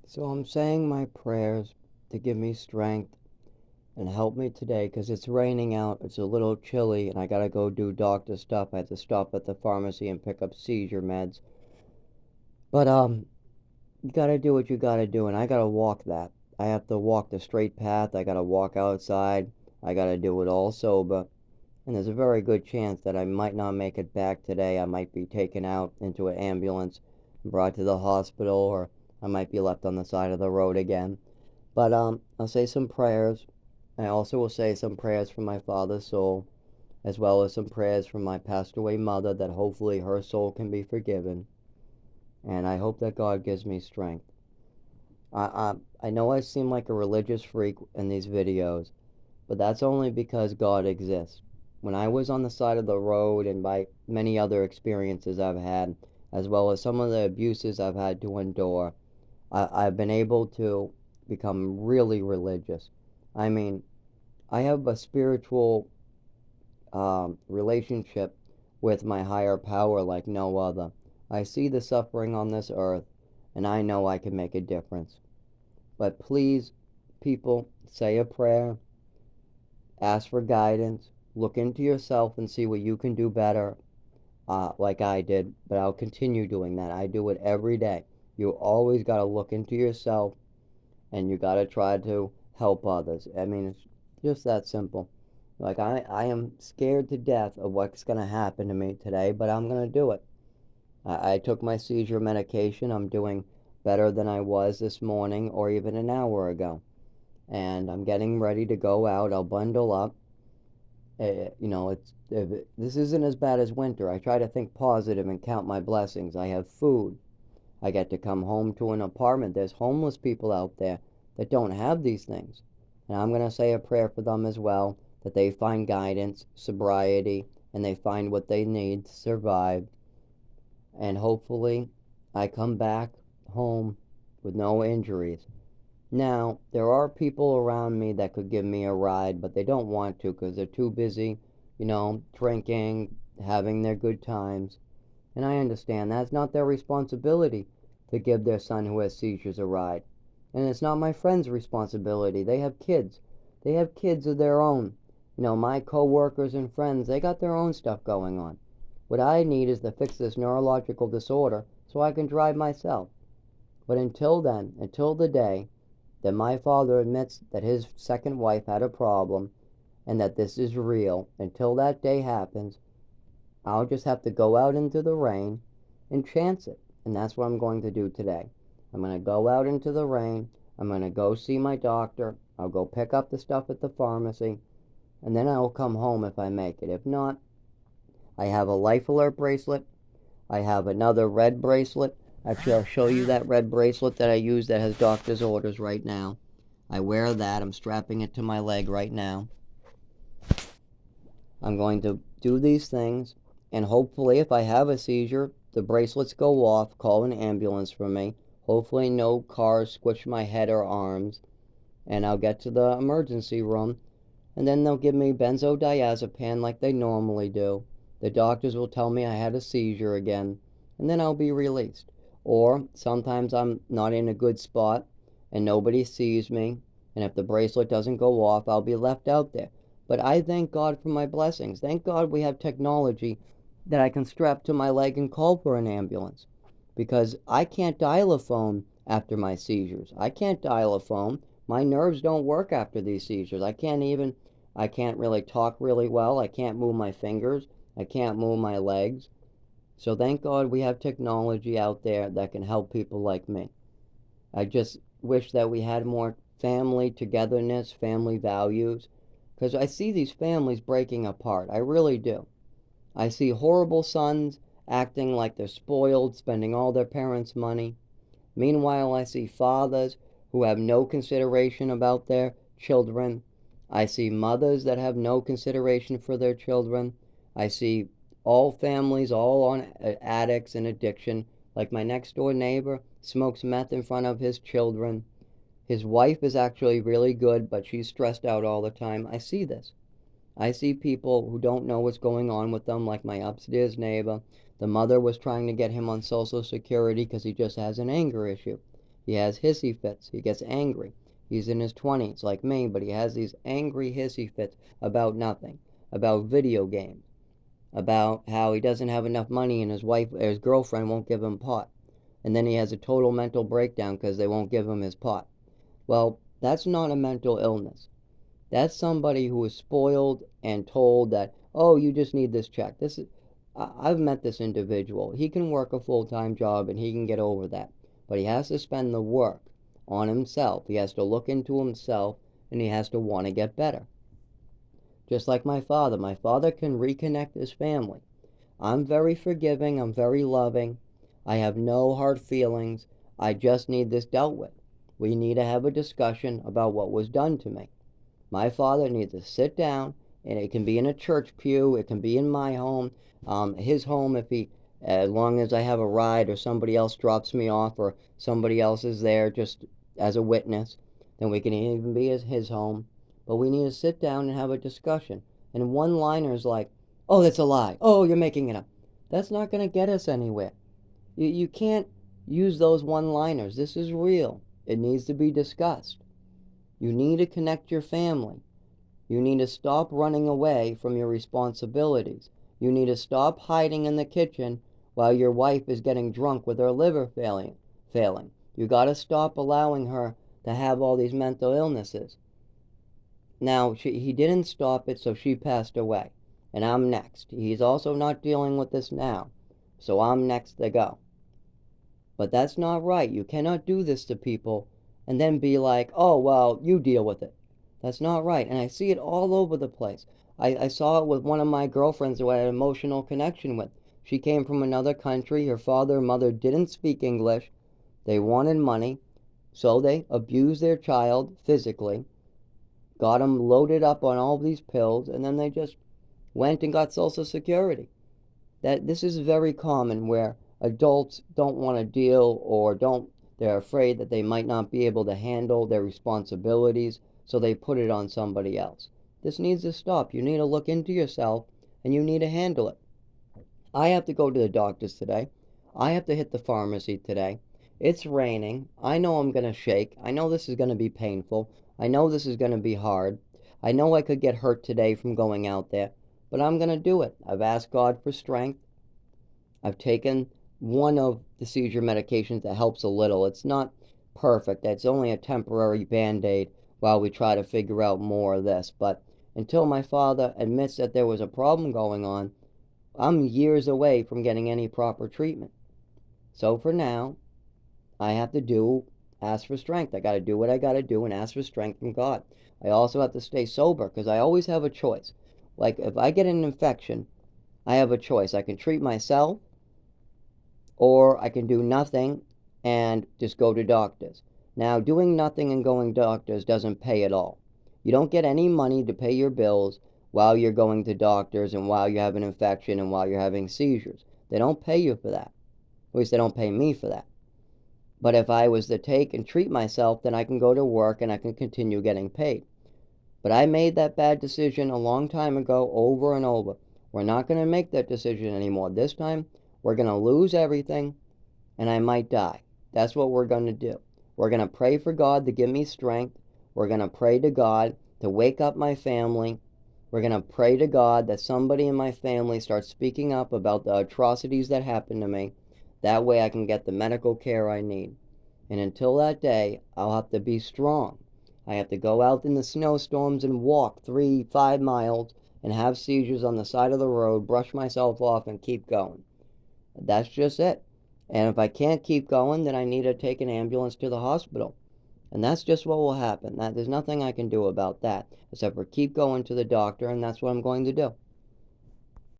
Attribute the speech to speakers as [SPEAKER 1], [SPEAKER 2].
[SPEAKER 1] So I'm saying my prayers to give me strength and help me today because it's raining out. It's a little chilly and I gotta go do doctor stuff. I had to stop at the pharmacy and pick up seizure meds. But you gotta do what you gotta do and I gotta walk that. I have to walk the straight path. I gotta walk outside. I gotta do it all sober. And there's a very good chance that I might not make it back today. I might be taken out into an ambulance and brought to the hospital, or I might be left on the side of the road again. But I'll say some prayers. I also will say some prayers for my father's soul, as well as some prayers for my passed away mother that hopefully her soul can be forgiven. And I hope that God gives me strength. I know I seem like a religious freak in these videos, but that's only because God exists. When I was on the side of the road and by many other experiences I've had, as well as some of the abuses I've had to endure, I've been able to become really religious. I mean, I have a spiritual relationship with my higher power like no other. I see the suffering on this earth, and I know I can make a difference. But please, people, say a prayer, ask for guidance, look into yourself and see what you can do better, like I did. But I'll continue doing that. I do it every day. You always got to look into yourself and you got to try to help others. I mean, it's just that simple. Like, I am scared to death of what's going to happen to me today, but I'm going to do it. I took my seizure medication. I'm doing better than I was this morning or even an hour ago. And I'm getting ready to go out. I'll bundle up. This isn't as bad as winter. I try to think positive and count my blessings. I have food. I get to come home to an apartment. There's homeless people out there that don't have these things. And I'm going to say a prayer for them as well, that they find guidance, sobriety, and they find what they need to survive. And hopefully, I come back home with no injuries. Now, there are people around me that could give me a ride, but they don't want to because they're too busy, drinking, having their good times. And I understand that's not their responsibility to give their son who has seizures a ride. And it's not my friend's responsibility. They have kids. They have kids of their own. My coworkers and friends, they got their own stuff going on. What I need is to fix this neurological disorder so I can drive myself. But until then, until the day that my father admits that his second wife had a problem and that this is real, until that day happens, I'll just have to go out into the rain and chance it. And that's what I'm going to do today. I'm going to go out into the rain. I'm going to go see my doctor. I'll go pick up the stuff at the pharmacy. And then I'll come home if I make it. If not, I have a Life Alert bracelet. I have another red bracelet. Actually, I'll show you that red bracelet that I use that has doctor's orders right now. I wear that. I'm strapping it to my leg right now. I'm going to do these things, and hopefully, if I have a seizure, the bracelets go off, call an ambulance for me. Hopefully, no cars squish my head or arms, and I'll get to the emergency room, and then they'll give me benzodiazepam like they normally do. The doctors will tell me I had a seizure again, and then I'll be released. Or sometimes I'm not in a good spot and nobody sees me, and if the bracelet doesn't go off, I'll be left out there. But I thank God for my blessings. Thank God we have technology that I can strap to my leg and call for an ambulance. Because I can't dial a phone after my seizures. I can't dial a phone. My nerves don't work after these seizures. I can't really talk really well. I can't move my fingers. I can't move my legs. So thank God we have technology out there that can help people like me. I just wish that we had more family togetherness, family values, because I see these families breaking apart. I really do. I see horrible sons acting like they're spoiled, spending all their parents' money. Meanwhile, I see fathers who have no consideration about their children. I see mothers that have no consideration for their children. I see all families all on addicts and addiction. Like my next door neighbor smokes meth in front of his children. His wife is actually really good, but she's stressed out all the time. I see this. I see people who don't know what's going on with them, like my upstairs neighbor. The mother was trying to get him on Social Security because he just has an anger issue. He has hissy fits. He gets angry. He's in his 20s like me, but he has these angry hissy fits about nothing, about video games, about how he doesn't have enough money and his wife or his girlfriend won't give him pot. And then he has a total mental breakdown because they won't give him his pot. Well, that's not a mental illness. That's somebody who is spoiled and told that, oh, you just need this check. I've met this individual. He can work a full-time job and he can get over that. But he has to spend the work on himself. He has to look into himself and he has to want to get better. Just like my father. My father can reconnect his family. I'm very forgiving. I'm very loving. I have no hard feelings. I just need this dealt with. We need to have a discussion about what was done to me. My father needs to sit down, and it can be in a church pew, it can be in my home, his home as long as I have a ride or somebody else drops me off or somebody else is there just as a witness, then we can even be at his home. But we need to sit down and have a discussion. And one-liners like, oh, that's a lie. Oh, you're making it up. That's not going to get us anywhere. You can't use those one-liners. This is real. It needs to be discussed. You need to connect your family. You need to stop running away from your responsibilities. You need to stop hiding in the kitchen while your wife is getting drunk with her liver failing. You got to stop allowing her to have all these mental illnesses. Now, he didn't stop it, so she passed away. And I'm next. He's also not dealing with this now. So I'm next to go. But that's not right. You cannot do this to people and then be like, oh, well, you deal with it. That's not right. And I see it all over the place. I saw it with one of my girlfriends who I had an emotional connection with. She came from another country. Her father and mother didn't speak English. They wanted money. So they abused their child physically, got them loaded up on all these pills, and then they just went and got Social Security. This is very common where adults don't want to deal or they're afraid that they might not be able to handle their responsibilities, so they put it on somebody else. This needs to stop. You need to look into yourself and you need to handle it. I have to go to the doctor's today. I have to hit the pharmacy today. It's raining. I know I'm going to shake. I know this is going to be painful. I know this is going to be hard. I know I could get hurt today from going out there, but I'm going to do it. I've asked God for strength. I've taken one of the seizure medications that helps a little. It's not perfect. It's only a temporary band-aid while we try to figure out more of this. But until my father admits that there was a problem going on, I'm years away from getting any proper treatment. So for now, I have to ask for strength. I got to do what I got to do and ask for strength from God. I also have to stay sober because I always have a choice. Like if I get an infection, I have a choice. I can treat myself or I can do nothing and just go to doctors. Now, doing nothing and going to doctors doesn't pay at all. You don't get any money to pay your bills while you're going to doctors and while you have an infection and while you're having seizures. They don't pay you for that. At least they don't pay me for that. But if I was to take and treat myself, then I can go to work and I can continue getting paid. But I made that bad decision a long time ago, over and over. We're not going to make that decision anymore. This time, we're going to lose everything and I might die. That's what we're going to do. We're going to pray for God to give me strength. We're going to pray to God to wake up my family. We're going to pray to God that somebody in my family starts speaking up about the atrocities that happened to me. That way I can get the medical care I need. And until that day, I'll have to be strong. I have to go out in the snowstorms and walk 3-5 miles and have seizures on the side of the road, brush myself off, and keep going. That's just it. And if I can't keep going, then I need to take an ambulance to the hospital. And that's just what will happen. There's nothing I can do about that, except for keep going to the doctor, and that's what I'm going to do.